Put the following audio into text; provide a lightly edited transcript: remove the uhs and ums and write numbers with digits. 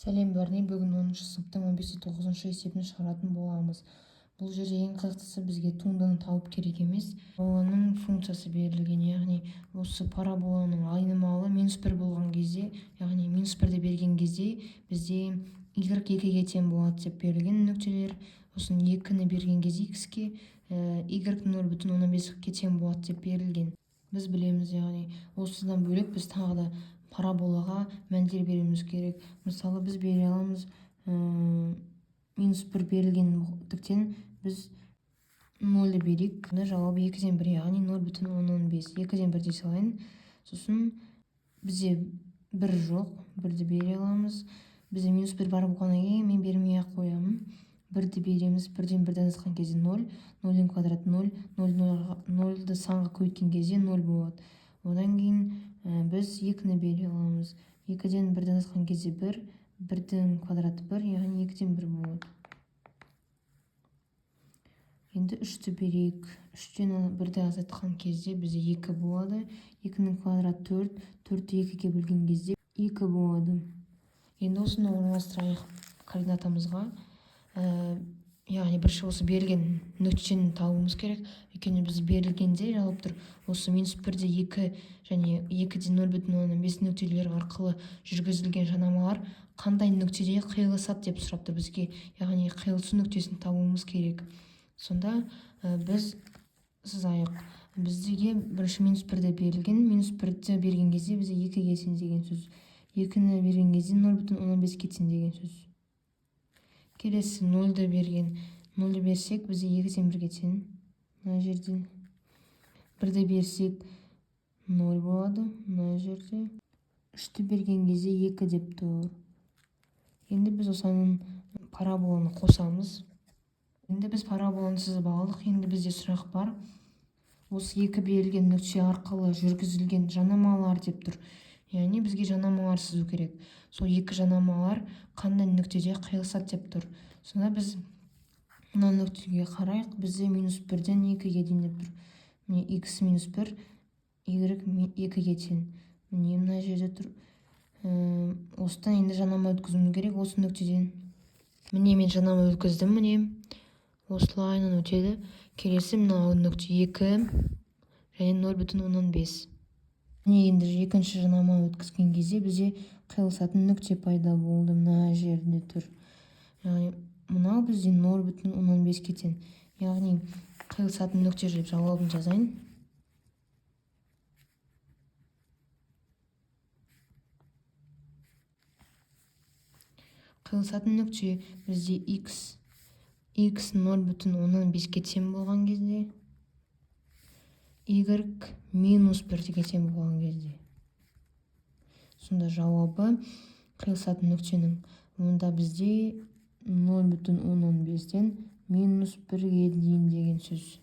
Сәлем бәріне, бүгін 10-шы сыныптың 15-9 есебін шығаратын боламыз. Бұл жерде ең қызықтысы бізге туындыны тауып керек емес. Параболаның функциясы берілген, яғни осы параболаның айнымалы -1 болған кезде, яғни -1-ді берген кезде бізде y 2-ге тең болады деп берілген нүктелер. Сосын 2-ні берген кезде x-ке y 0,15-ге тең болады деп берілген. Біз білеміз, яғни осыдан бөлек біз тағы да параболаға мәндер беруіміз керек. Мысалы, біз бере аламыз -1 берілгендіктен біз 0-ді берейік. Жауабы 2-ден 1, яғни 0,15. 2-ден 1 дей салайын. Сосын бізде 1 жоқ, 1-ді бере аламыз. Бізде -1 бар болғаннан кейін мен бермей-ақ қоямын. 1-ді береміз, 1-ден 1-ді азайтқан кезде 0, 0-дің квадраты 0, 0-ді санға көбейткен кезде 0 болады. Одан кейін біз 2-ні бере аламыз. 2-ден 1-ді азайтқан кезде 1, 1-дің квадраты 1, яғни 2-ден 1 болады. Енді 3-ті берейік. 3-тен 1-ді азайтқан кезде бізде 2 болады. 2-ның квадраты 4, 4-ті 2-ге бөлген кезде 2 болады. Енді осыны орналастырайық координатамызға. Яғни бірінші осы берілген нүктені табуымыз керек. Өйткені біз берілгенде жазылып тұр. Осы -1-де 2 және 2-де 0,15 нүктелер арқылы жүргізілген жанамалар қандай нүктеде қиылысады деп сұрап тұр бізге. Яғни қиылысу нүктесін табуымыз керек. Сонда біз сызайық. Бізге бірінші -1-де берілген, -1-ді берген кезде бізде 2-ге тең деген сөз. 2-ні берген кезде 0,15-ге тең деген сөз. Келесі 0-ді берген. 0-ді берсек, бізде 2-ден 1-ге тең. Мына жерден 1-ді берсек 0 болады. Мына жерде 3-ті берген кезде 2 деп тұр. Енді біз осының параболаны қосамыз. Енді біз параболаны сызып алдық. Енді бізде сұрақ бар. Осы 2 берілген нүкте арқылы жүргізілген жанамалар деп тұр. Яғни бізге жанамалар сызу керек. Сол 2 жанамалар қандай нүктеде қиылысады деп тұр. Сонда біз мына нүктеге қарайық. Бізде -1-ден 2-ге дейін деп тұр. Міне x -1, y 2-ге тең. Міне мына жерде тұр. Осыдан енді жанама өткізуіміз керек осы нүктеден. Міне мен жанама өткіздім. Міне осылайынан өтеді. Келесі мына нүкте 2 және 0,15. Міне енді екінші жанама өткізген кезде бізде қиылысатын нүкте пайда болды. Мына жерде тұр. Яғни мынау бізде 0,15-ге тең. Яғни қиылысатын нүкте деп жауабын жазайын. Қиылысатын нүкте бізде x 0,15-ге тең болған кезде, y -1-ге тең болған кезде. Сонда жауабы қиылысатын нүктенің онда бізде 0,15-тен -1-ге дейін деген сөз.